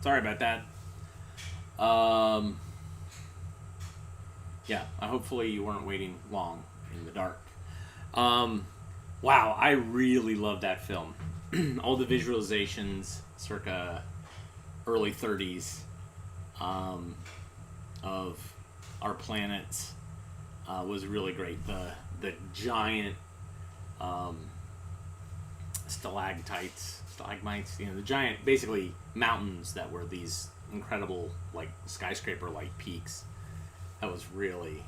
Sorry about that. Um, yeah, hopefully you weren't waiting long in the dark. Um, wow, I really love that film. All the visualizations, circa early 30s, um, of our planets was really great. The giant um, stalagmites, the giant, basically mountains that were these incredible, like skyscraper-like peaks. That was really,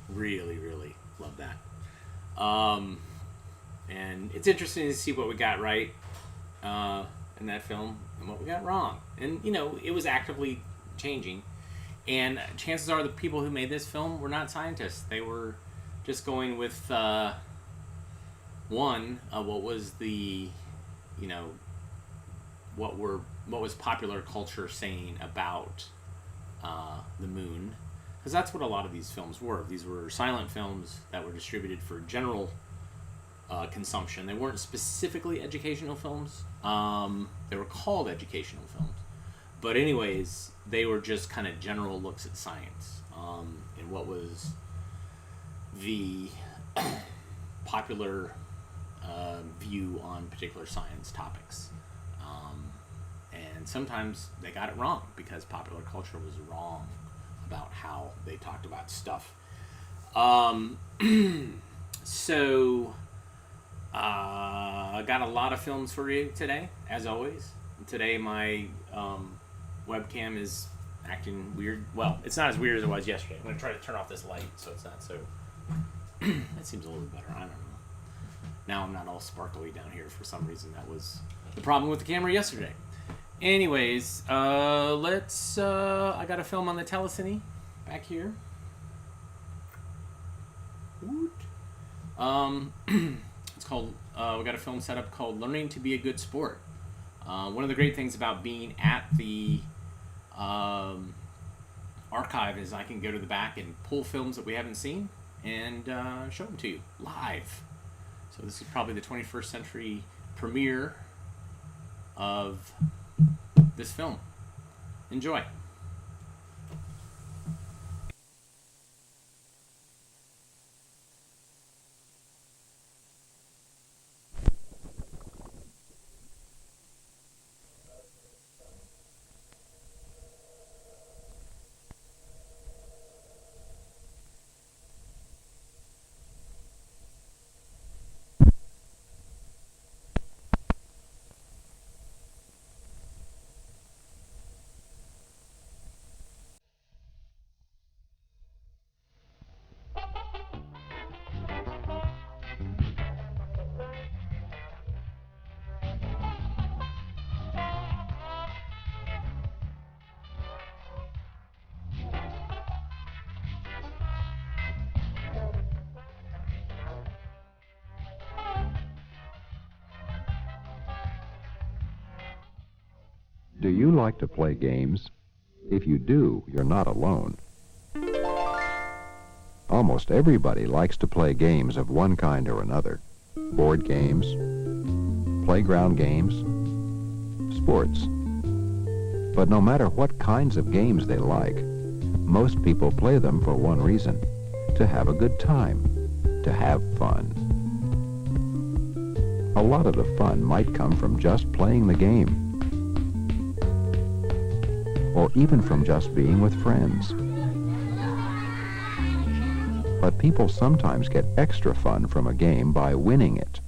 really, really love that. And it's interesting to see what we got right in that film and what we got wrong. And it was actively changing. And chances are the people who made this film were not scientists. They were just going with what was the, what was popular culture saying about the moon, because that's what a lot of these films were. These were silent films that were distributed for general consumption. They weren't specifically educational films. They were called educational films, but anyways, they were just kind of general looks at science and what was the popular view on particular science topics. And sometimes they got it wrong because popular culture was wrong about how they talked about stuff. So, I got a lot of films for you today, as always. Today, my webcam is acting weird. Well, it's not as weird as it was yesterday. I'm going to try to turn off this light so it's not so... That seems a little better. I don't know. Now I'm not all sparkly down here for some reason. That was the problem with the camera yesterday. Anyways, let's... I got a film on the telecine back here. It's called... we got a film set up called Learning to be a Good Sport. One of the great things about being at the archive is I can go to the back and pull films that we haven't seen and show them to you live. So this is probably the 21st century premiere of this film. Enjoy. Do you like to play games? If you do, you're not alone. Almost everybody likes to play games of one kind or another. Board games, playground games, sports. But no matter what kinds of games they like, most people play them for one reason: to have a good time, to have fun. A lot of the fun might come from just playing the game, or even from just being with friends. But people sometimes get extra fun from a game by winning it.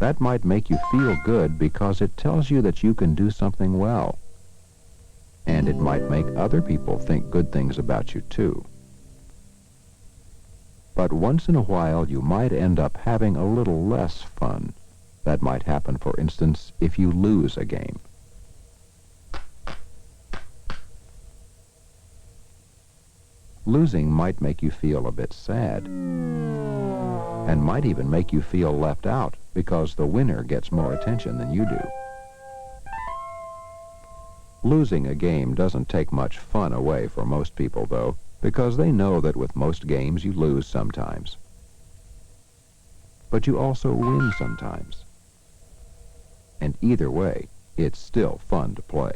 That might make you feel good because it tells you that you can do something well. And it might make other people think good things about you too. But once in a while you might end up having a little less fun. That might happen, for instance, if you lose a game. Losing might make you feel a bit sad, and might even make you feel left out because the winner gets more attention than you do. Losing a game doesn't take much fun away for most people, though, because they know that with most games you lose sometimes. But you also win sometimes. and either way, it's still fun to play.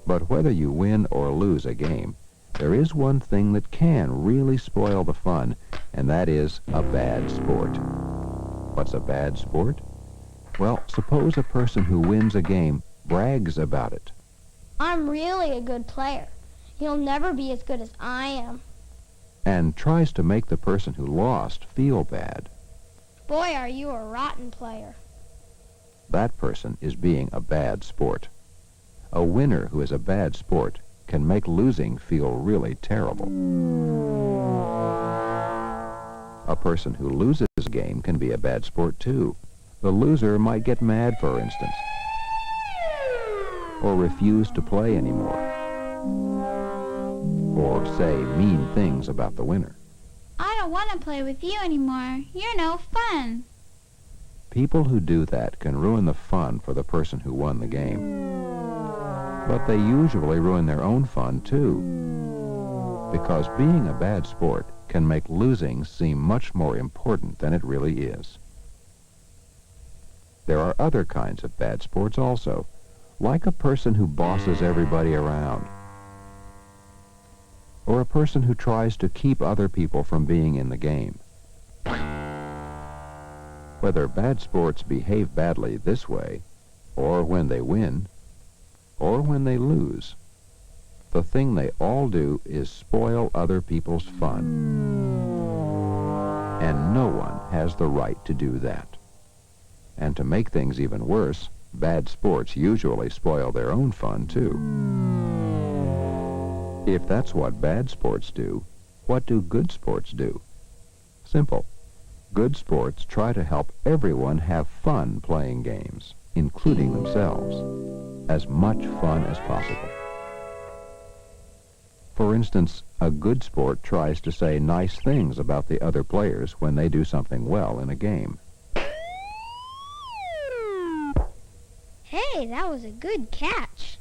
But whether you win or lose a game, there is one thing that can really spoil the fun, and that is a bad sport. What's a bad sport? Well, suppose a person who wins a game brags about it. I'm really a good player. You'll never be as good as I am. And tries to make the person who lost feel bad. Boy, are you a rotten player. That person is being a bad sport. A winner who is a bad sport can make losing feel really terrible. A person who loses a game can be a bad sport too. The loser might get mad, for instance, or refuse to play anymore, or say mean things about the winner. I don't want to play with you anymore. You're no fun. People who do that can ruin the fun for the person who won the game. But they usually ruin their own fun too, because being a bad sport can make losing seem much more important than it really is. There are other kinds of bad sports also, like a person who bosses everybody around, or a person who tries to keep other people from being in the game. Whether bad sports behave badly this way, or when they win, or when they lose, the thing they all do is spoil other people's fun. And no one has the right to do that. And to make things even worse, bad sports usually spoil their own fun too. If that's what bad sports do, what do good sports do? Simple. Good sports try to help everyone have fun playing games, including themselves. As much fun as possible. For instance, a good sport tries to say nice things about the other players when they do something well in a game. Hey, that was a good catch.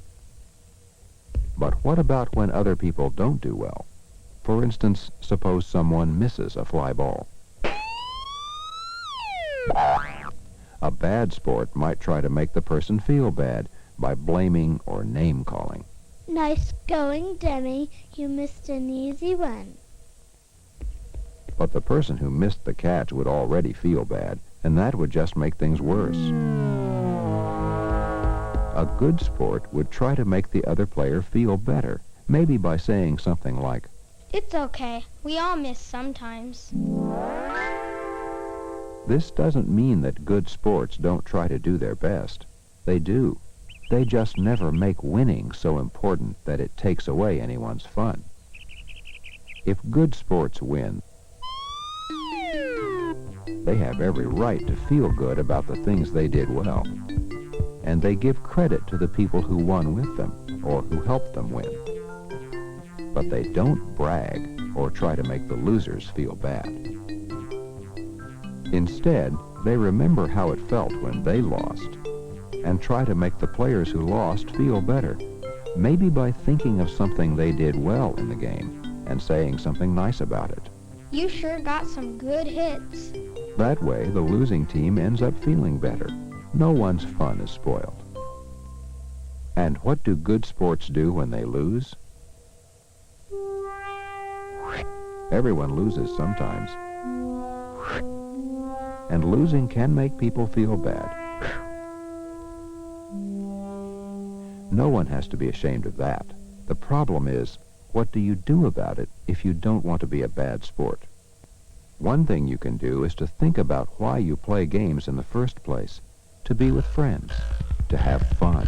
But what about when other people don't do well? For instance, suppose someone misses a fly ball. A bad sport might try to make the person feel bad by blaming or name-calling. Nice going, Demi. You missed an easy one. But the person who missed the catch would already feel bad, and that would just make things worse. A good sport would try to make the other player feel better, maybe by saying something like, It's okay. We all miss sometimes. This doesn't mean that good sports don't try to do their best. They do. They just never make winning so important that it takes away anyone's fun. If good sports win, they have every right to feel good about the things they did well. And they give credit to the people who won with them, or who helped them win. But they don't brag or try to make the losers feel bad. Instead, they remember how it felt when they lost, and try to make the players who lost feel better, maybe by thinking of something they did well in the game and saying something nice about it. You sure got some good hits. That way, the losing team ends up feeling better. No one's fun is spoiled. And what do good sports do when they lose? Everyone loses sometimes. And losing can make people feel bad. No one has to be ashamed of that. The problem is, what do you do about it if you don't want to be a bad sport? One thing you can do is to think about why you play games in the first place. To be with friends. To have fun.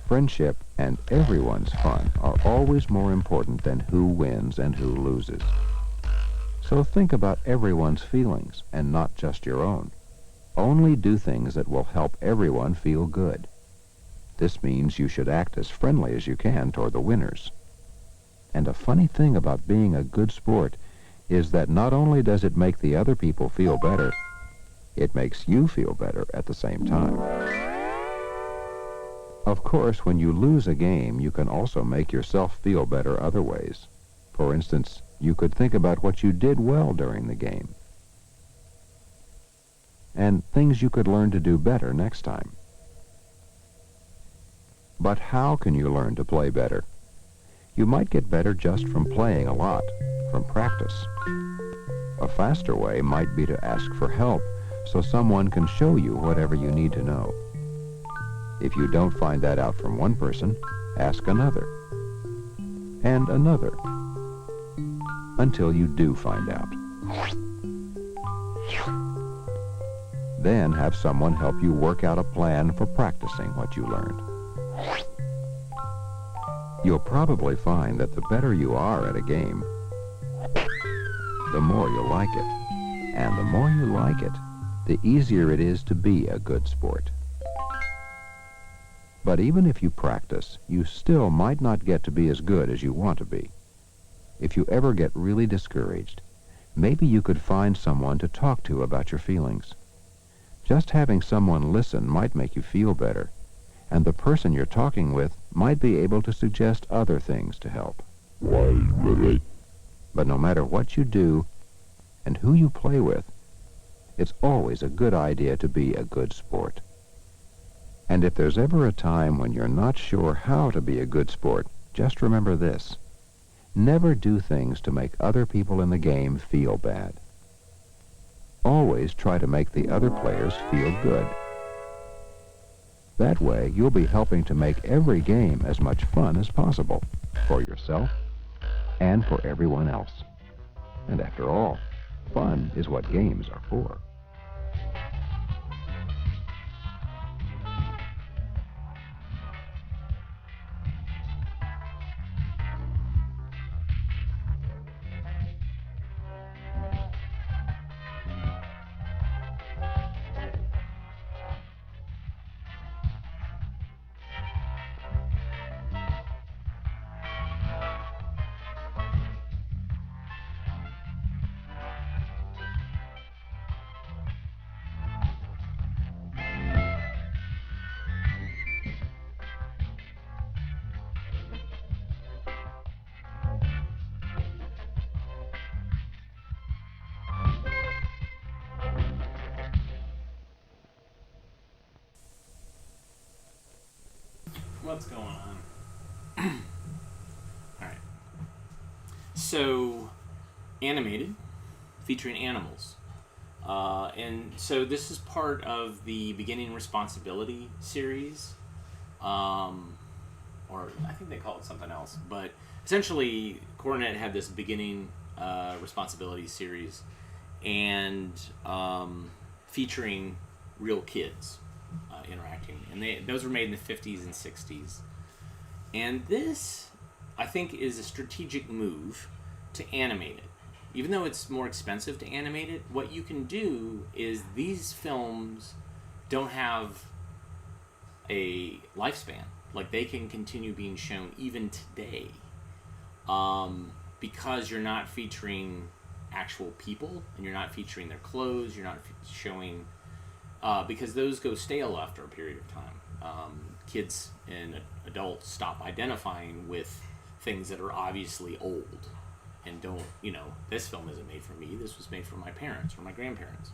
Friendship and everyone's fun are always more important than who wins and who loses. So think about everyone's feelings and not just your own. Only do things that will help everyone feel good. This means you should act as friendly as you can toward the winners. And a funny thing about being a good sport is that not only does it make the other people feel better, it makes you feel better at the same time. Of course, when you lose a game, you can also make yourself feel better other ways. For instance, you could think about what you did well during the game. and things you could learn to do better next time. But how can you learn to play better? You might get better just from playing a lot, from practice. A faster way might be to ask for help so someone can show you whatever you need to know. If you don't find that out from one person, ask another, and another, until you do find out. Then have someone help you work out a plan for practicing what you learned. You'll probably find that the better you are at a game, the more you'll like it. And the more you like it, the easier it is to be a good sport. But even if you practice, you still might not get to be as good as you want to be. If you ever get really discouraged, maybe you could find someone to talk to about your feelings. Just having someone listen might make you feel better, and the person you're talking with might be able to suggest other things to help. But no matter what you do and who you play with, it's always a good idea to be a good sport. And if there's ever a time when you're not sure how to be a good sport, just remember this. Never do things to make other people in the game feel bad. Always try to make the other players feel good. That way, you'll be helping to make every game as much fun as possible, for yourself and for everyone else. And after all, fun is what games are for. What's going on? Alright. So, animated, featuring animals. And so this is part of the Beginning Responsibility series. Or I think they call it something else. But essentially, Coronet had this Beginning Responsibility series and featuring real kids. Interacting, and those were made in the 50s and 60s. And this, I think, is a strategic move to animate it. Even though it's more expensive to animate it, what you can do is these films don't have a lifespan. Like, they can continue being shown even today, because you're not featuring actual people, and you're not featuring their clothes, you're not showing... because those go stale after a period of time. Kids and adults stop identifying with things that are obviously old and don't, this film isn't made for me, this was made for my parents or my grandparents.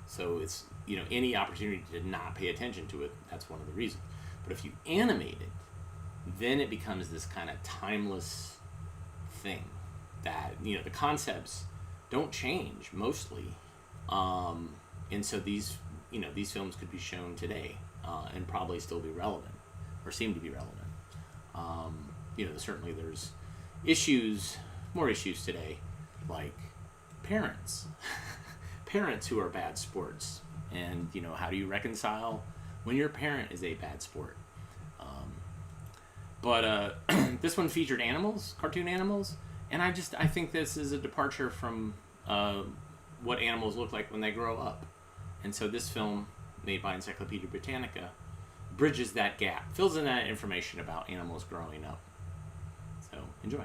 So it's, any opportunity to not pay attention to it, that's one of the reasons. But if you animate it, then it becomes this kind of timeless thing that, the concepts don't change mostly. And so these films could be shown today and probably still be relevant, or seem to be relevant. Certainly there's more issues today, like parents, parents who are bad sports, and how do you reconcile when your parent is a bad sport? But this one featured animals, cartoon animals, and I think this is a departure from what animals look like when they grow up. And so this film, made by Encyclopedia Britannica, bridges that gap, fills in that information about animals growing up. So, enjoy.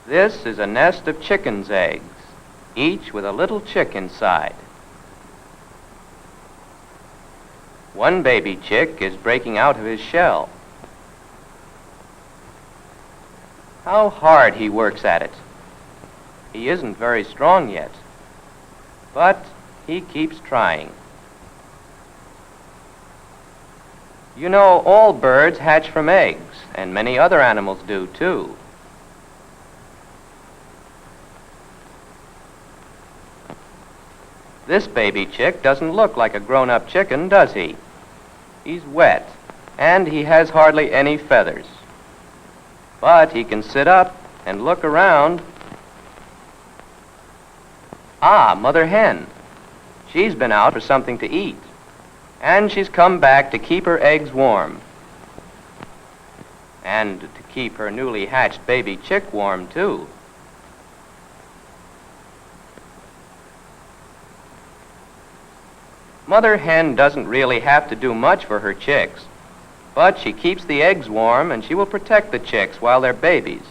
This is a nest of chickens' eggs, each with a little chick inside. One baby chick is breaking out of his shell. How hard he works at it. He isn't very strong yet, but he keeps trying. You know, all birds hatch from eggs, and many other animals do too. This baby chick doesn't look like a grown-up chicken, does he? He's wet, and he has hardly any feathers. But he can sit up and look around. Ah, Mother Hen. She's been out for something to eat, and she's come back to keep her eggs warm. And to keep her newly hatched baby chick warm, too. Mother Hen doesn't really have to do much for her chicks, but she keeps the eggs warm and she will protect the chicks while they're babies.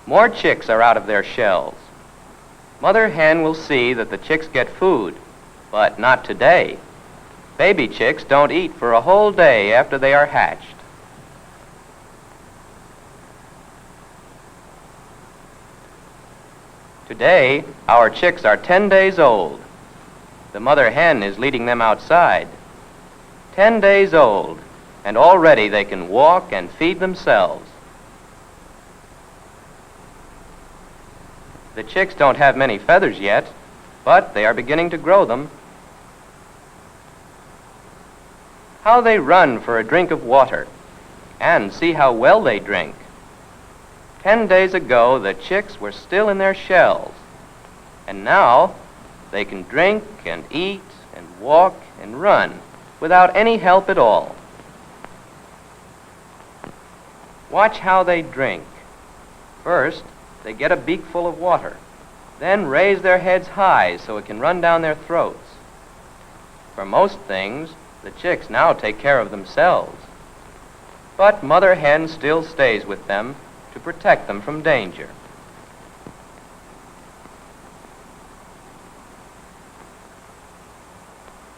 More chicks are out of their shells. Mother Hen will see that the chicks get food, but not today. Baby chicks don't eat for a whole day after they are hatched. Today, our chicks are 10 days old. The mother hen is leading them outside. 10 days old, and already they can walk and feed themselves. The chicks don't have many feathers yet, but they are beginning to grow them. How they run for a drink of water, and see how well they drink. 10 days ago, the chicks were still in their shells, and now they can drink and eat and walk and run without any help at all. Watch how they drink. First, they get a beakful of water, then raise their heads high so it can run down their throats. For most things, the chicks now take care of themselves, but Mother Hen still stays with them to protect them from danger.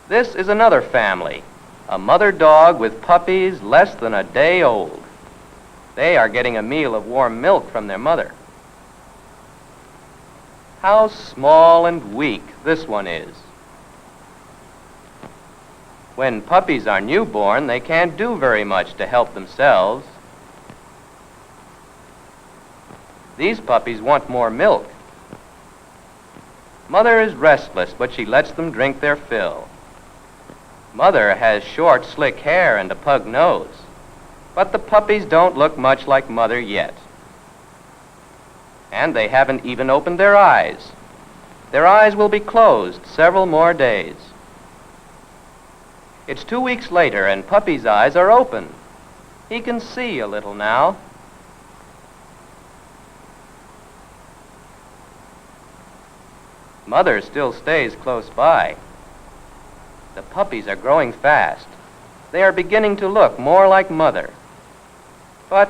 This is another family, a mother dog with puppies less than a day old. They are getting a meal of warm milk from their mother. How small and weak this one is. When puppies are newborn, they can't do very much to help themselves. These puppies want more milk. Mother is restless, but she lets them drink their fill. Mother has short, slick hair and a pug nose, but the puppies don't look much like Mother yet. And they haven't even opened their eyes. Their eyes will be closed several more days. It's 2 weeks later, and Puppy's eyes are open. He can see a little now. Mother still stays close by. The puppies are growing fast. They are beginning to look more like Mother. But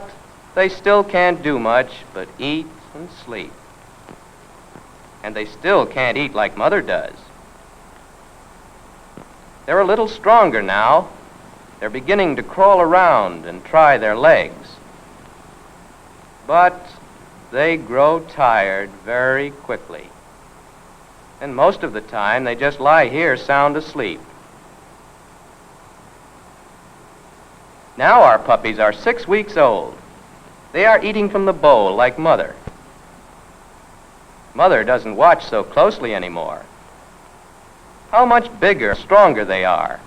they still can't do much but eat and sleep. And they still can't eat like Mother does. They're a little stronger now. They're beginning to crawl around and try their legs. But they grow tired very quickly. And most of the time, they just lie here sound asleep. Now our puppies are 6 weeks old. They are eating from the bowl like Mother. Mother doesn't watch so closely anymore. How much bigger, stronger they are.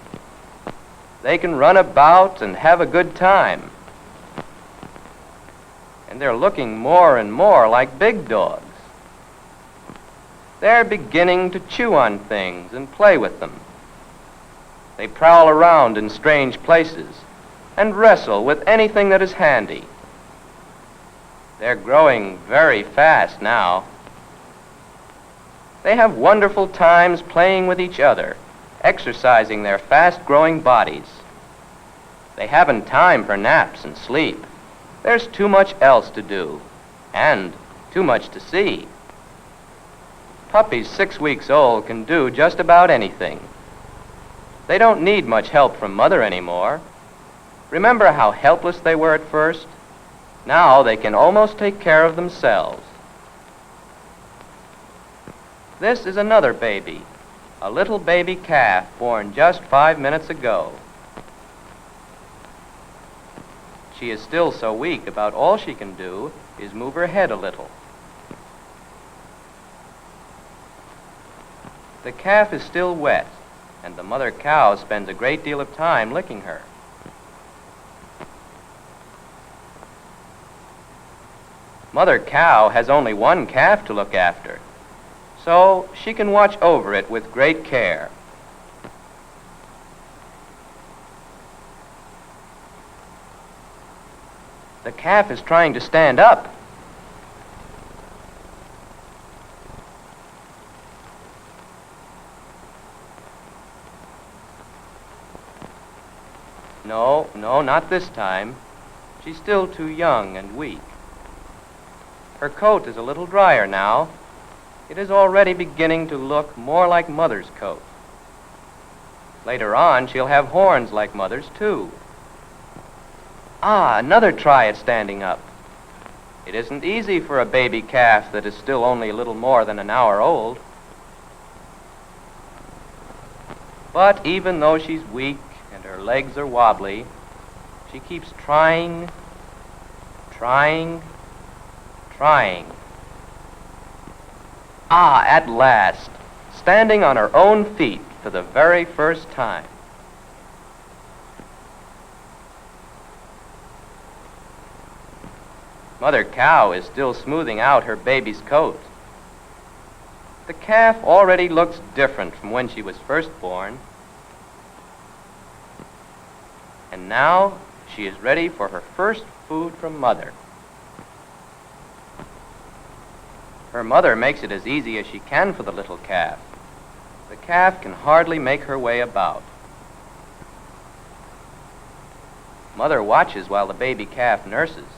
They can run about and have a good time. And they're looking more and more like big dogs. They're beginning to chew on things and play with them. They prowl around in strange places and wrestle with anything that is handy. They're growing very fast now. They have wonderful times playing with each other exercising their fast-growing bodies. They haven't time for naps and sleep. There's too much else to do, and too much to see. Puppies 6 weeks old can do just about anything. They don't need much help from mother anymore. Remember how helpless they were at first? Now they can almost take care of themselves. This is another baby, a little baby calf born just 5 minutes ago. She is still so weak, about all she can do is move her head a little. The calf is still wet, and the mother cow spends a great deal of time licking her. Mother cow has only one calf to look after, so she can watch over it with great care. The calf is trying to stand up. No, not this time. She's still too young and weak. Her coat is a little drier now. It is already beginning to look more like Mother's coat. Later on, she'll have horns like Mother's, too. Another try at standing up. It isn't easy for a baby calf that is still only a little more than an hour old. But even though she's weak and her legs are wobbly, she keeps trying. At last, standing on her own feet for the very first time. Mother cow is still smoothing out her baby's coat. The calf already looks different from when she was first born. And now she is ready for her first food from Mother. Her mother makes it as easy as she can for the little calf. The calf can hardly make her way about. Mother watches while the baby calf nurses.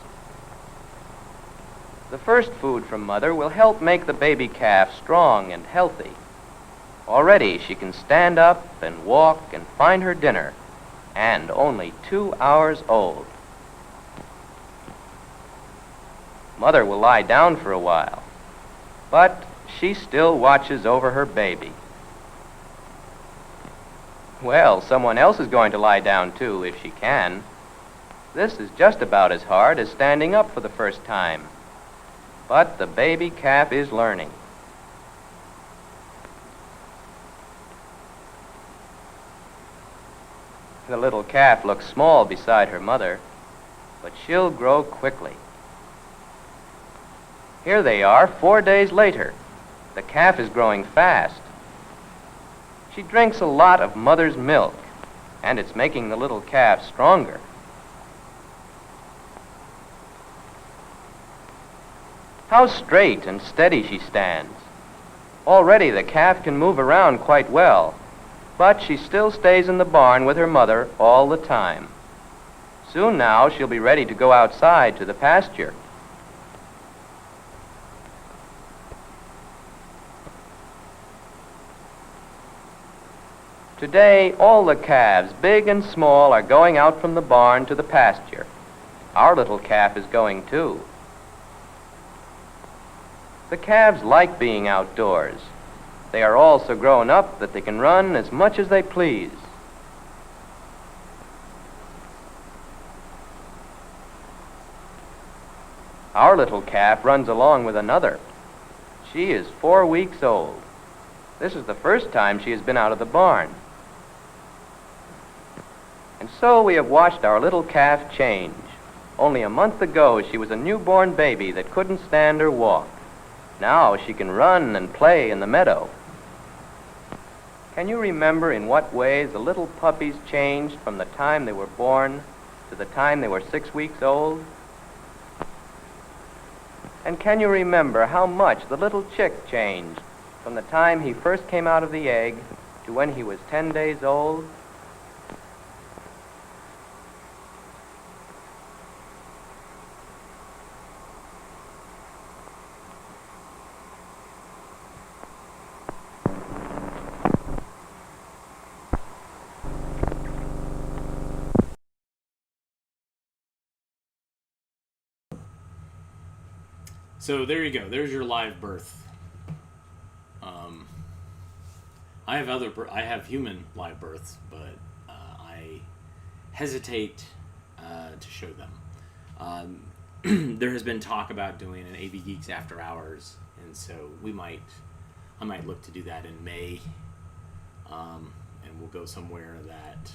The first food from Mother will help make the baby calf strong and healthy. Already she can stand up and walk and find her dinner, and only 2 hours old. Mother will lie down for a while, but she still watches over her baby. Well, someone else is going to lie down too, if she can. This is just about as hard as standing up for the first time. But the baby calf is learning. The little calf looks small beside her mother, but she'll grow quickly. Here they are, 4 days later. The calf is growing fast. She drinks a lot of Mother's milk, and it's making the little calf stronger. How straight and steady she stands. Already the calf can move around quite well, but she still stays in the barn with her mother all the time. Soon now she'll be ready to go outside to the pasture. Today, all the calves, big and small, are going out from the barn to the pasture. Our little calf is going too. The calves like being outdoors. They are all so grown up that they can run as much as they please. Our little calf runs along with another. She is 4 weeks old. This is the first time she has been out of the barn. And so we have watched our little calf change. Only a month ago, she was a newborn baby that couldn't stand or walk. Now she can run and play in the meadow. Can you remember in what ways the little puppies changed from the time they were born to the time they were 6 weeks old? And can you remember how much the little chick changed from the time he first came out of the egg to when he was 10 days old. So there you go. There's your live birth. I have human live births, but I hesitate to show them. There has been talk about doing an AV Geeks After Hours, and so I might look to do that in May, and we'll go somewhere that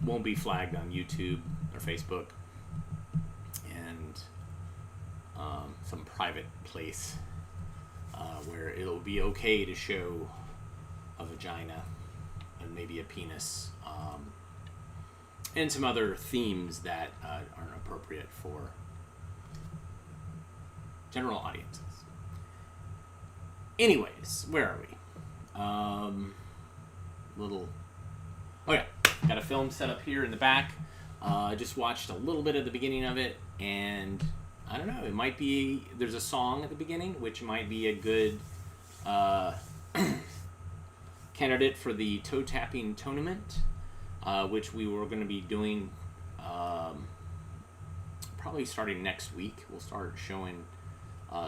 won't be flagged on YouTube or Facebook, and some private place where it'll be okay to show a vagina and maybe a penis, and some other themes that aren't appropriate for general audiences. Anyways, where are we? Oh yeah, got a film set up here in the back. I just watched a little bit of the beginning of it, and I don't know, it might be, there's a song at the beginning, which might be a good candidate for the toe tapping tournament, which we were going to be doing probably starting next week. We'll start showing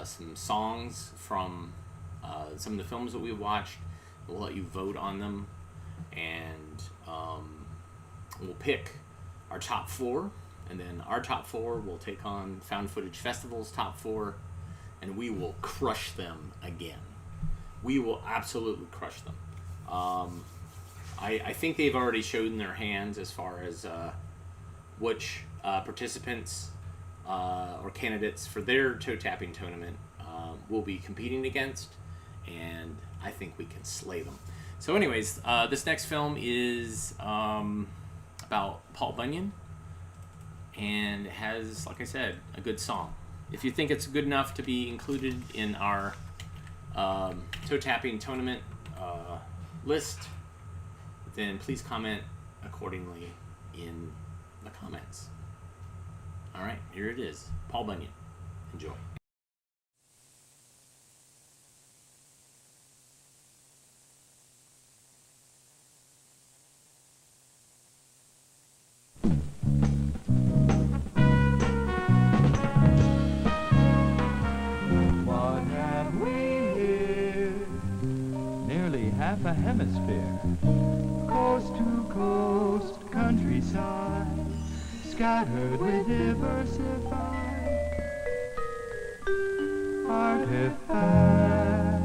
some songs from some of the films that we watched. We'll let you vote on them, and we'll pick our top 4. And then our top 4 will take on Found Footage Festival's top 4, and we will crush them again. We will absolutely crush them. I think they've already shown their hands as far as which participants or candidates for their toe tapping tournament will be competing against, and I think we can slay them. So anyways, this next film is about Paul Bunyan, and it has, like I said, a good song. If you think it's good enough to be included in our toe tapping tournament list, then please comment accordingly in the comments. All right, here it is, Paul Bunyan. Enjoy. Half a hemisphere, coast to coast, countryside, scattered with diversified artifacts.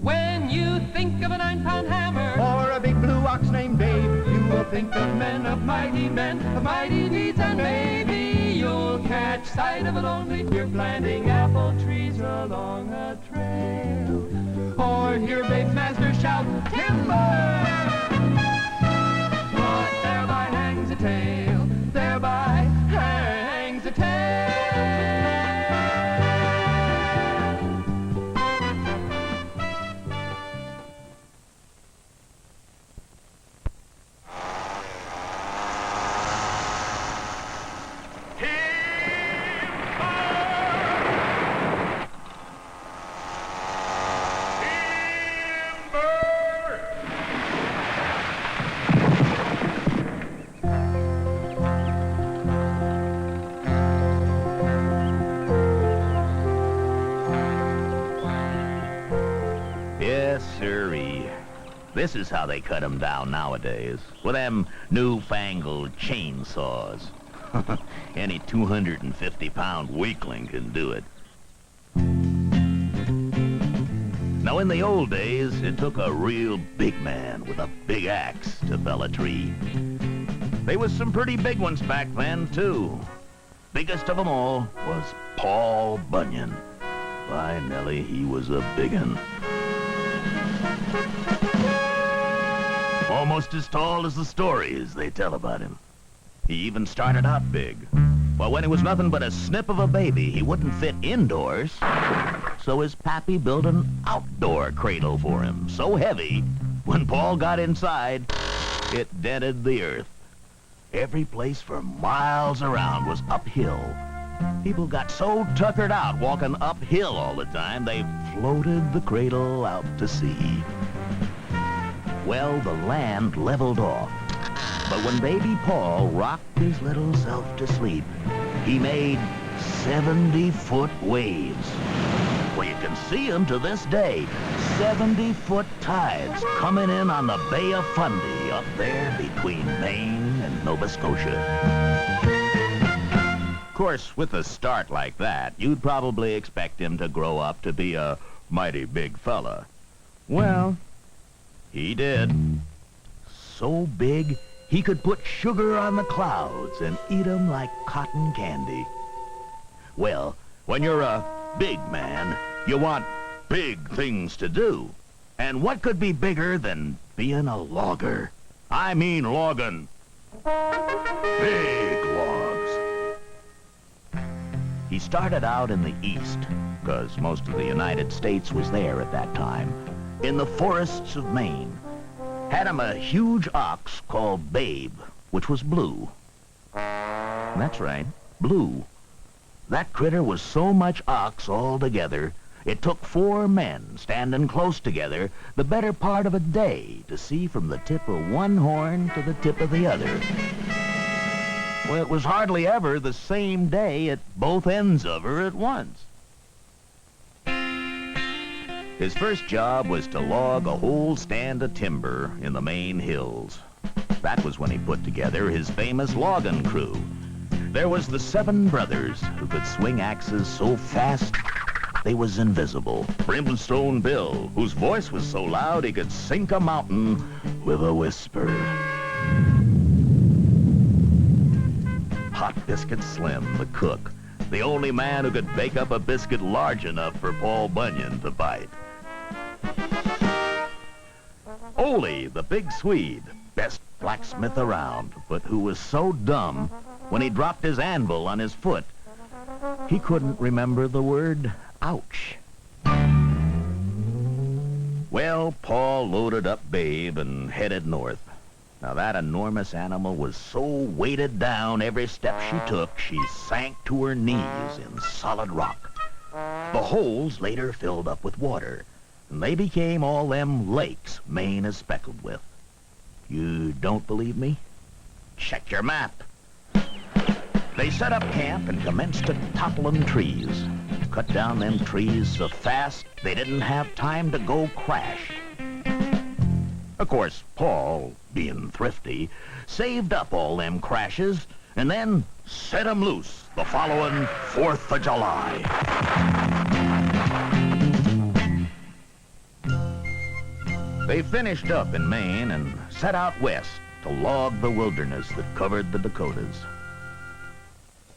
When you think of a 9-pound hammer or a big blue ox named Dave, you will think of men, of mighty deeds, and maybe you'll catch sight of a lonely deer planting apple trees along a trail, or hear Babe's master shout, "Timber!" But thereby hangs a tale, thereby hangs a tale. This is how they cut 'em down nowadays, with them newfangled chainsaws. Any 250-pound weakling can do it. Now, in the old days, it took a real big man with a big axe to fell a tree. There was some pretty big ones back then, too. Biggest of them all was Paul Bunyan. By Nellie, he was a big un. Almost as tall as the stories they tell about him. He even started out big. Well, when he was nothing but a snip of a baby, he wouldn't fit indoors. So his pappy built an outdoor cradle for him, so heavy, when Paul got inside, it dented the earth. Every place for miles around was uphill. People got so tuckered out walking uphill all the time, they floated the cradle out to sea. Well, the land leveled off. But when baby Paul rocked his little self to sleep, he made 70-foot waves. Well, you can see them to this day. 70-foot tides coming in on the Bay of Fundy up there between Maine and Nova Scotia. Of course, with a start like that, you'd probably expect him to grow up to be a mighty big fella. Well, he did. So big, he could put sugar on the clouds and eat 'em like cotton candy. Well, when you're a big man, you want big things to do. And what could be bigger than being a logger? I mean logging. Big logs. He started out in the East, because most of the United States was there at that time, in the forests of Maine. Had him a huge ox called Babe, which was blue. That's right, blue. That critter was so much ox all together, it took 4 men standing close together the better part of a day to see from the tip of one horn to the tip of the other. Well, it was hardly ever the same day at both ends of her at once. His first job was to log a whole stand of timber in the Maine hills. That was when he put together his famous logging crew. There was the 7 brothers who could swing axes so fast they was invisible. Brimstone Bill, whose voice was so loud he could sink a mountain with a whisper. Hot Biscuit Slim, the cook, the only man who could bake up a biscuit large enough for Paul Bunyan to bite. Ole, the big Swede, best blacksmith around, but who was so dumb, when he dropped his anvil on his foot, he couldn't remember the word ouch. Well, Paul loaded up Babe and headed north. Now, that enormous animal was so weighted down every step she took, she sank to her knees in solid rock. The holes later filled up with water, and they became all them lakes Maine is speckled with. You don't believe me? Check your map. They set up camp and commenced to toppling trees. Cut down them trees so fast they didn't have time to go crash. Of course, Paul, being thrifty, saved up all them crashes and then set 'em loose the following 4th of July. They finished up in Maine and set out west to log the wilderness that covered the Dakotas.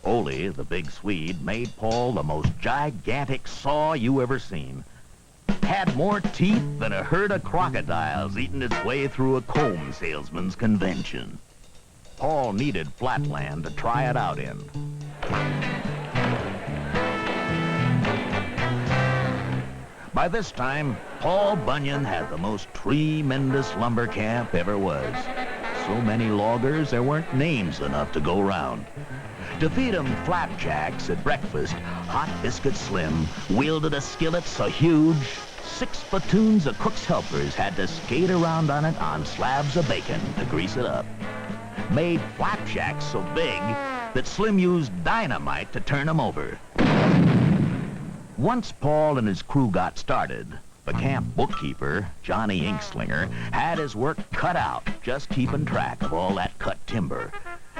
Ole, the big Swede, made Paul the most gigantic saw you ever seen. Had more teeth than a herd of crocodiles eating its way through a comb salesman's convention. Paul needed flat land to try it out in. By this time, Paul Bunyan had the most tremendous lumber camp ever was. So many loggers, there weren't names enough to go round. To feed 'em flapjacks at breakfast, Hot Biscuit Slim wielded a skillet so huge, 6 platoons of cook's helpers had to skate around on it on slabs of bacon to grease it up. Made flapjacks so big that Slim used dynamite to turn 'em over. Once Paul and his crew got started, the camp bookkeeper, Johnny Inkslinger, had his work cut out just keeping track of all that cut timber.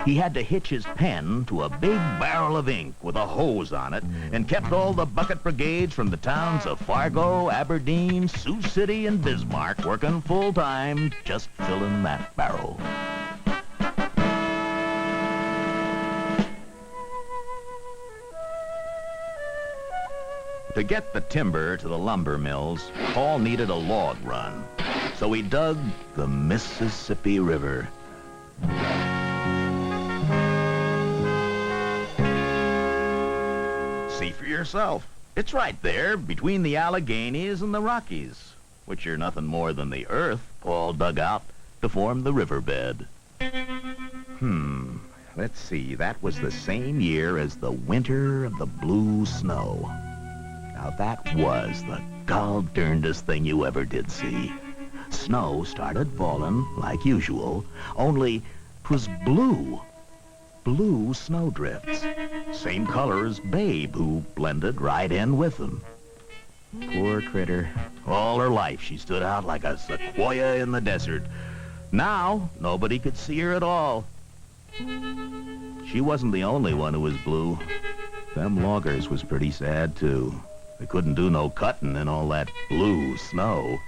He had to hitch his pen to a big barrel of ink with a hose on it and kept all the bucket brigades from the towns of Fargo, Aberdeen, Sioux City, and Bismarck working full-time just filling that barrel. To get the timber to the lumber mills, Paul needed a log run, so he dug the Mississippi River. for yourself. It's right there between the Alleghenies and the Rockies, which are nothing more than the earth Paul dug out to form the riverbed. Let's see, that was the same year as the winter of the blue snow. Now that was the gall-darndest thing you ever did see. Snow started falling like usual, only 'twas blue. Blue snowdrifts. Same color as Babe, who blended right in with them. Poor critter. All her life she stood out like a sequoia in the desert. Now, nobody could see her at all. She wasn't the only one who was blue. Them loggers was pretty sad, too. They couldn't do no cutting in all that blue snow.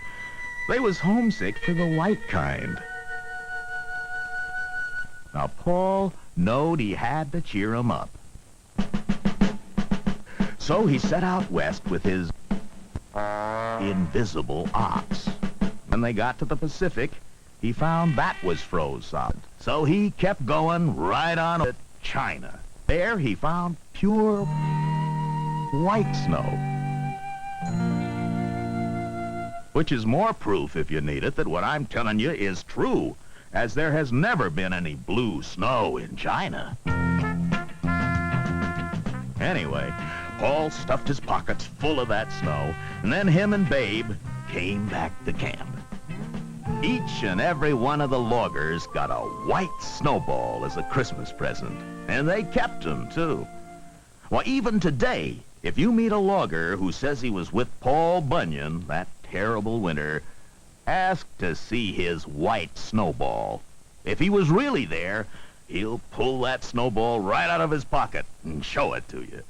They was homesick for the white kind. Now, Paul knowed he had to cheer 'em up. So he set out west with his invisible ox. When they got to the Pacific, he found that was froze solid. So he kept going right on to China. There he found pure white snow. Which is more proof, if you need it, that what I'm telling you is true, as there has never been any blue snow in China. Anyway, Paul stuffed his pockets full of that snow, and then him and Babe came back to camp. Each and every one of the loggers got a white snowball as a Christmas present, and they kept 'em, too. Well, even today, if you meet a logger who says he was with Paul Bunyan that terrible winter, ask to see his white snowball. If he was really there, he'll pull that snowball right out of his pocket and show it to you.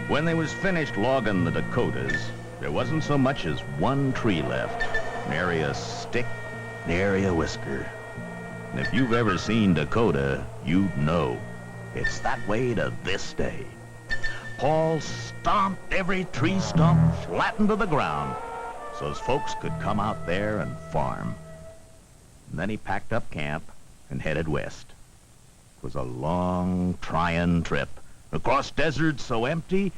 When they was finished logging the Dakotas, there wasn't so much as one tree left. Nary a stick, nary a whisker. And if you've ever seen Dakota, you'd know. It's that way to this day. Paul stomped every tree stump flat into the ground so's folks could come out there and farm. And then he packed up camp and headed west. It was a long, trying trip across deserts so empty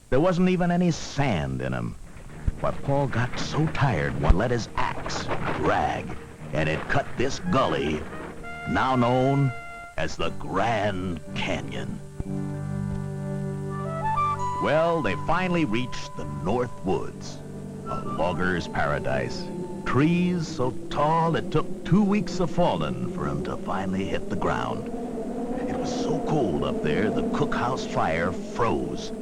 there wasn't even any sand in 'em. But Paul got so tired one let his axe drag, and it cut this gully, now known as the Grand Canyon. Well, they finally reached the North Woods, a logger's paradise. Trees so tall it took 2 weeks of falling for 'em to finally hit the ground. It was so cold up there, the cookhouse fire froze.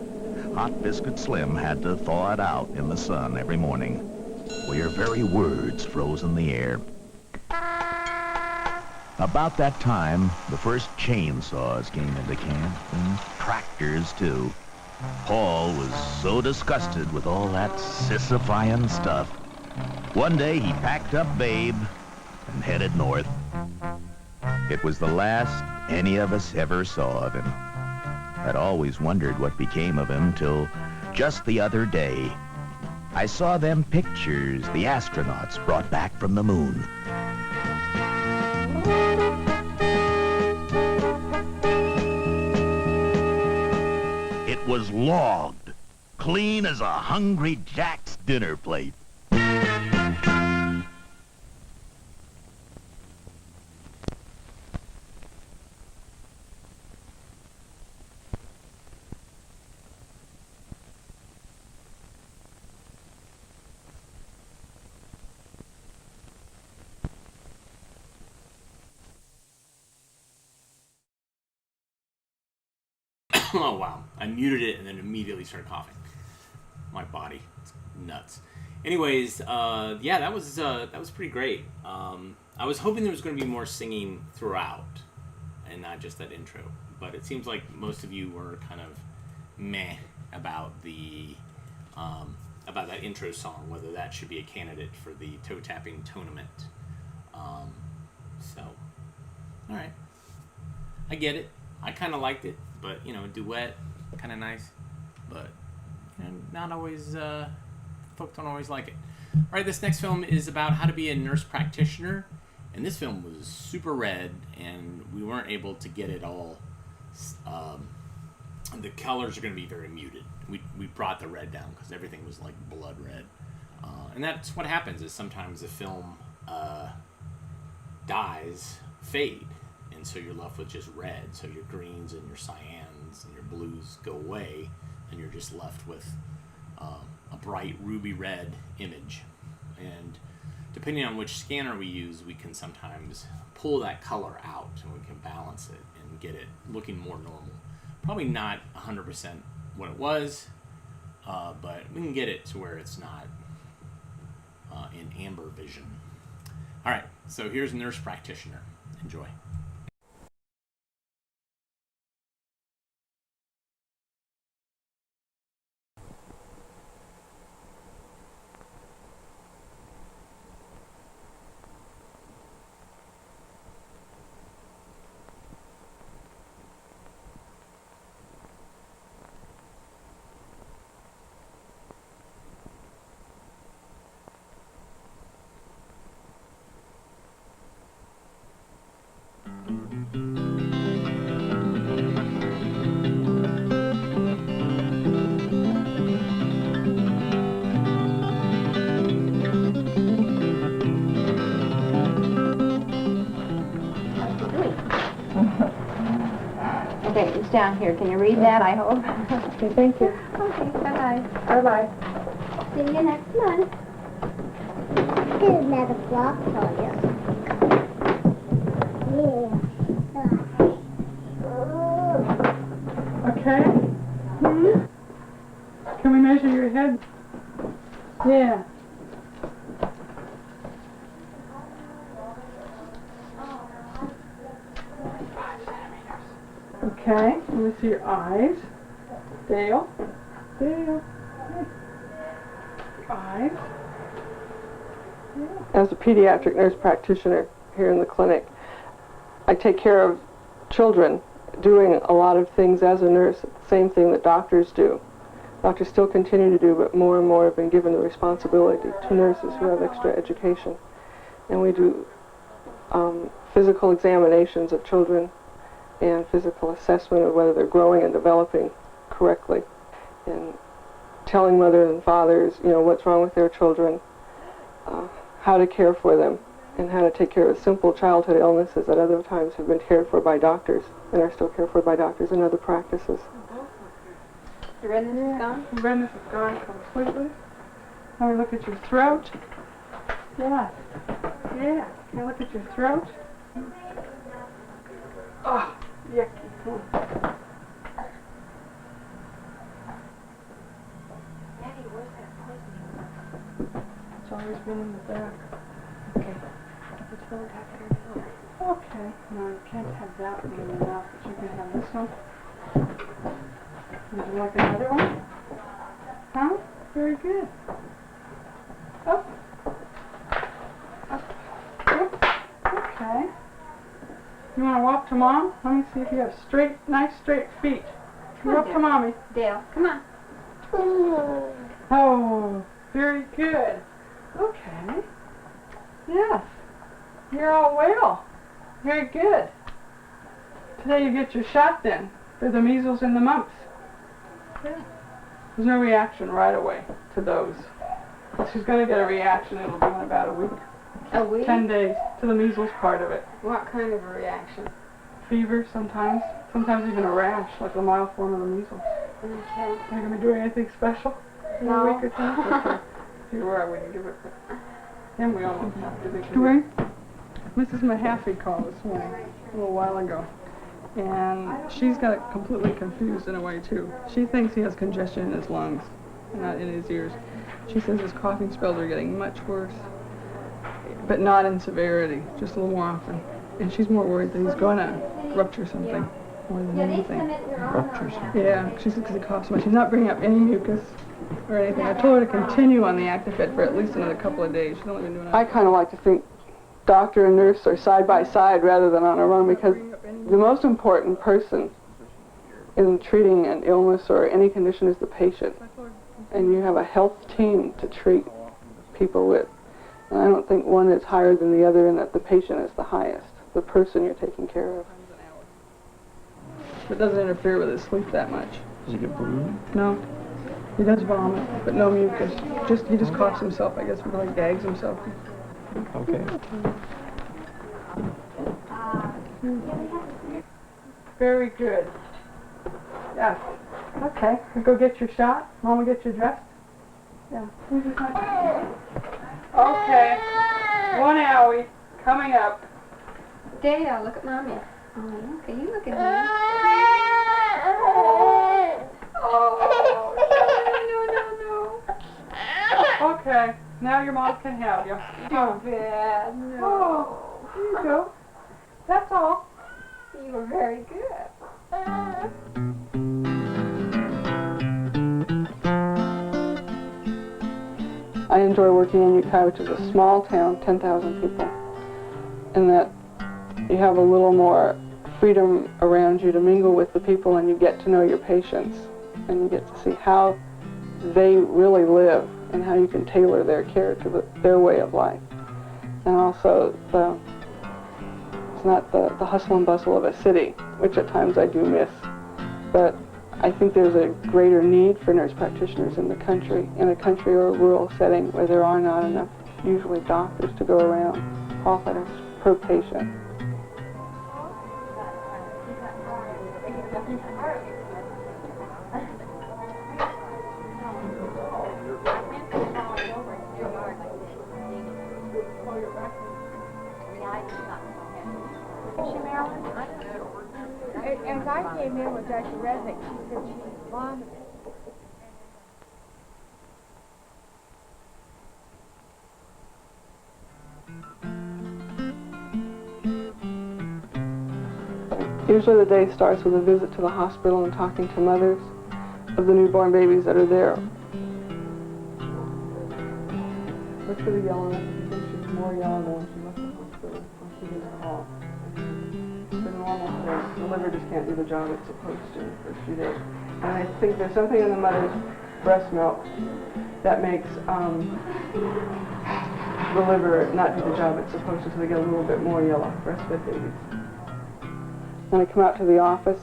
Hot Biscuit Slim had to thaw it out in the sun every morning. Well, your very words froze in the air. About that time, the first chainsaws came into camp, and tractors, too. Paul was so disgusted with all that sissifying stuff. One day, he packed up Babe and headed north. It was the last any of us ever saw of him. I'd always wondered what became of him till just the other day. I saw them pictures the astronauts brought back from the moon. It was logged, clean as a Hungry Jack's dinner plate. Oh wow! I muted it and then immediately started coughing. My body, it's nuts. Anyways, yeah, that was pretty great. I was hoping there was going to be more singing throughout, and not just that intro. But it seems like most of you were kind of meh about that intro song, whether that should be a candidate for the toe tapping tournament. So, all right, I get it. I kind of liked it. But, you know, a duet, kind of nice. But, you know, not always, folks don't always like it. All right, this next film is about how to be a nurse practitioner. And this film was super red, and we weren't able to get it all the colors are going to be very muted. We brought the red down because everything was like blood red. And that's what happens is sometimes the film dyes fade, and so you're left with just red. So your greens and your cyans and your blues go away, and you're just left with a bright ruby red image. And depending on which scanner we use, we can sometimes pull that color out and we can balance it and get it looking more normal. Probably not 100% what it was, but we can get it to where it's not in amber vision. All right, so here's Nurse Practitioner. Enjoy. Okay, it's down here. Can you read that, I hope? Okay, thank you. Okay, bye-bye. Bye-bye. See you next month. Here's another block for you. Okay? Can we measure your head? Yeah. Okay, let me see your eyes. Dale. Dale. Eyes. As a pediatric nurse practitioner here in the clinic, I take care of children doing a lot of things as a nurse, the same thing that doctors do. Doctors still continue to do, but more and more have been given the responsibility to nurses who have extra education. And we do physical examinations of children and physical assessment of whether they're growing and developing correctly, and telling mothers and fathers, you know, what's wrong with their children, how to care for them, and how to take care of simple childhood illnesses that other times have been cared for by doctors and are still cared for by doctors in other practices. The redness is gone? The redness is gone completely. Let me look at your throat. Yeah. Yeah. Can I look at your throat? Oh, yucky. It's always been in the back. Okay. Which one got there now? Okay. No, you can't have that one in your mouth, but you can have this one. Would you like another one? Huh? Very good. Up. Up. Up. Okay. You want to walk to Mom? Let me see if you have straight, nice straight feet. Come up to Mommy. Dale, come on. Oh, very good. Okay. Yes. You're all well. Very good. Today you get your shot then for the measles and the mumps. Yeah. There's no reaction right away to those. If she's going to get a reaction, it'll be in about a week. A week? 10 days to the measles part of it. What kind of a reaction? Fever sometimes. Sometimes even a rash, like the mild form of the measles. Okay. Are you going to be doing anything special in a week or two? Okay. If you were, I wouldn't give it. Then we almost have to be doing. Mrs. Mahaffey called this morning, a little while ago. And she's got completely confused in a way, too. She thinks he has congestion in his lungs, not in his ears. She says his coughing spells are getting much worse, but not in severity, just a little more often. And she's more worried that he's going to rupture something more than anything. Rupture something? Yeah, she said because he coughs so much. He's not bringing up any mucus or anything. I told her to continue on the Actifed for at least another couple of days. She's only been doing it. I kind of like to think doctor and nurse are side by side rather than on a run, because the most important person in treating an illness or any condition is the patient. And you have a health team to treat people with. And I don't think one is higher than the other and that the patient is the highest, the person you're taking care of. It doesn't interfere with his sleep that much. Does he get blue? No. He does vomit, but no mucus. He just coughs himself, I guess, like gags himself. Okay. Very good. Yeah. Okay. Go get your shot. Mama, get you dressed. Yeah. Okay. 1 hour coming up. Dale, look at Mommy. Oh, okay, you look at me. Oh, no. Okay. Now your mom can have you. Too bad. No. Oh, here you go. That's all. You were very good. I enjoy working in Ukiah, which is a small town, 10,000 people, and that you have a little more freedom around you to mingle with the people, and you get to know your patients, and you get to see how they really live and how you can tailor their care to their way of life. And also, it's not the hustle and bustle of a city, which at times I do miss, but I think there's a greater need for nurse practitioners in a country or a rural setting where there are not enough, usually doctors, to go around, qualified per patient. As I came in with Dr. Resnick, she said she vomited. Usually the day starts with a visit to the hospital and talking to mothers of the newborn babies that are there. Look for the yellow one. I think she's more yellow than when she left the hospital when she was called. The normal thing. The liver just can't do the job it's supposed to in the first few days. And I think there's something in the mother's breast milk that makes the liver not do the job it's supposed to, so they get a little bit more yellow, breastfed babies. Then I come out to the office,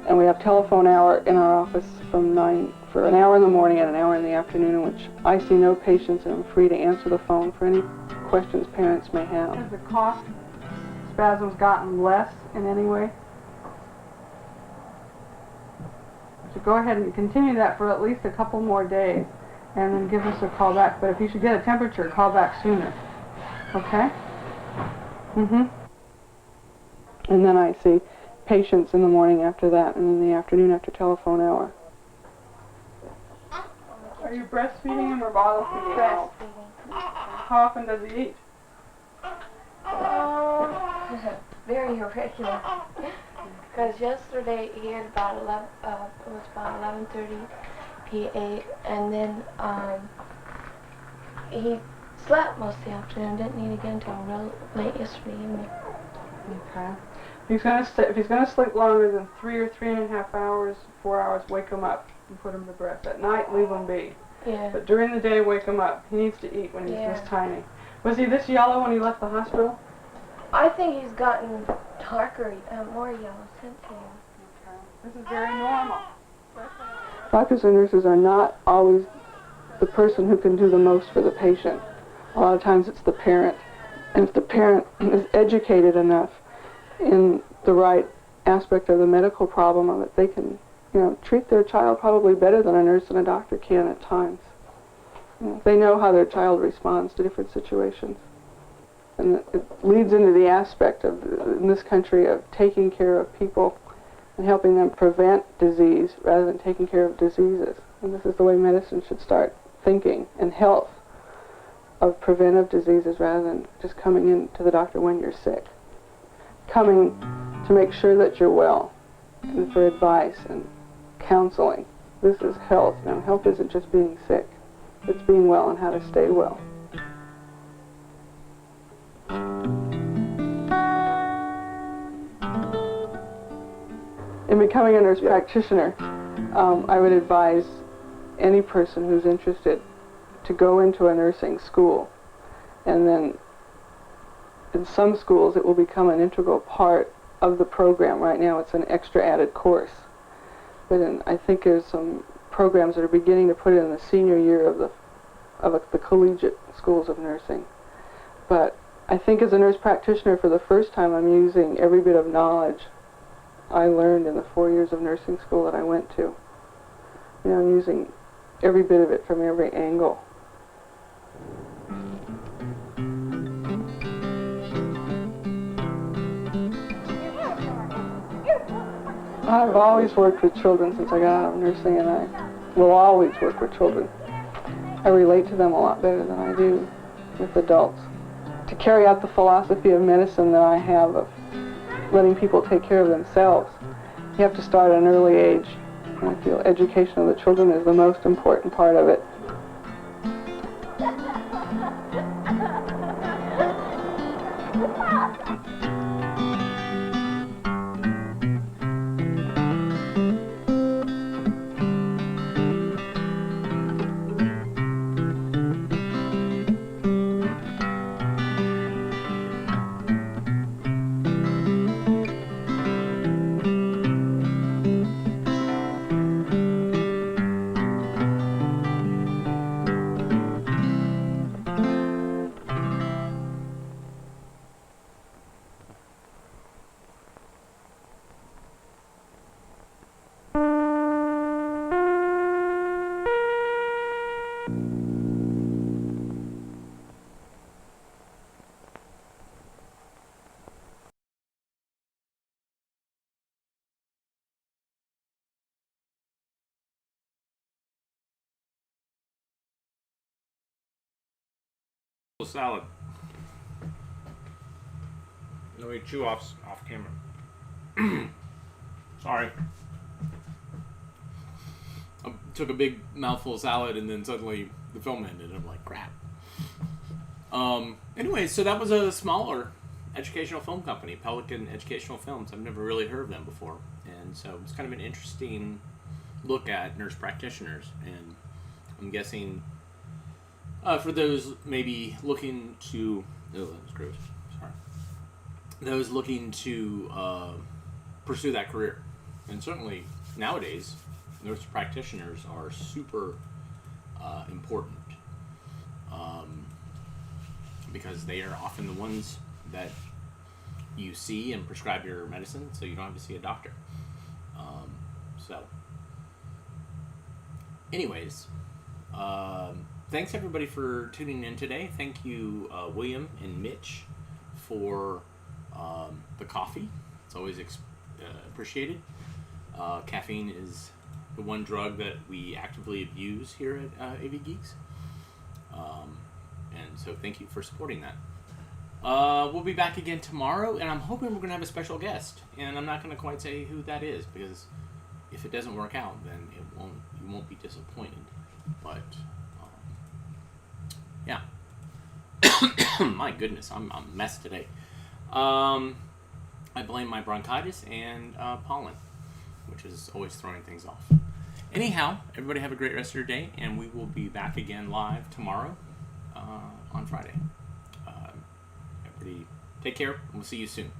and we have telephone hour in our office from 9 for an hour in the morning and an hour in the afternoon, in which I see no patients and I'm free to answer the phone for any questions parents may have. Has the cough spasms gotten less in any way? So go ahead and continue that for at least a couple more days, and then give us a call back. But if you should get a temperature, call back sooner. Okay? And then I see patients in the morning after that, and in the afternoon after telephone hour. Are you breastfeeding him or bottle feeding? Breastfeeding. How often does he eat? Very irregular. Because yesterday he had about 11:30 p.m. and then he slept most of the afternoon. Didn't eat again until real late yesterday evening. Okay. If he's gonna sleep longer than 3 or 3.5 hours, 4 hours, wake him up and put him to breast. At night, leave him be. Yeah. But during the day, wake him up. He needs to eat when he's this tiny. Was he this yellow when he left the hospital? I think he's gotten darker, more yellow since then. Okay. This is very normal. Doctors and nurses are not always the person who can do the most for the patient. A lot of times it's the parent. And if the parent is educated enough in the right aspect of the medical problem of it, they can, treat their child probably better than a nurse and a doctor can at times. They know how their child responds to different situations. And it leads into the aspect of, in this country, of taking care of people and helping them prevent disease rather than taking care of diseases. And this is the way medicine should start thinking, and health, of preventive diseases rather than just coming in to the doctor when you're sick. Coming to make sure that you're well, and for advice and counseling. This is health. Now, health isn't just being sick. It's being well and how to stay well. In becoming a nurse practitioner, I would advise any person who's interested to go into a nursing school, and then in some schools it will become an integral part of the program. Right now it's an extra added course. But I think there's some programs that are beginning to put it in the senior year of the collegiate schools of nursing. But I think as a nurse practitioner, for the first time, I'm using every bit of knowledge I learned in the 4 years of nursing school that I went to. You know, I'm using every bit of it from every angle. I've always worked with children since I got out of nursing, and I will always work with children. I relate to them a lot better than I do with adults. To carry out the philosophy of medicine that I have of letting people take care of themselves, you have to start at an early age. And I feel education of the children is the most important part of it. Salad. Let me chew off camera. Sorry. I took a big mouthful of salad and then suddenly the film ended. I'm like, crap. Anyway, so that was a smaller educational film company, Pelican Educational Films. I've never really heard of them before. And so it's kind of an interesting look at nurse practitioners. And I'm guessing for those maybe looking to... Oh, that was gross. Sorry. Those looking to pursue that career. And certainly nowadays, nurse practitioners are super important because they are often the ones that you see and prescribe your medicine, so you don't have to see a doctor. Anyways, thanks everybody for tuning in today. Thank you, William and Mitch, for the coffee. It's always appreciated. Caffeine is the one drug that we actively abuse here at AV Geeks. And so thank you for supporting that. We'll be back again tomorrow, and I'm hoping we're going to have a special guest. And I'm not going to quite say who that is, because if it doesn't work out, then you won't be disappointed. But, yeah. My goodness, I'm a mess today. I blame my bronchitis and pollen, which is always throwing things off. Anyhow, everybody have a great rest of your day, and we will be back again live tomorrow on Friday. Everybody take care, and we'll see you soon.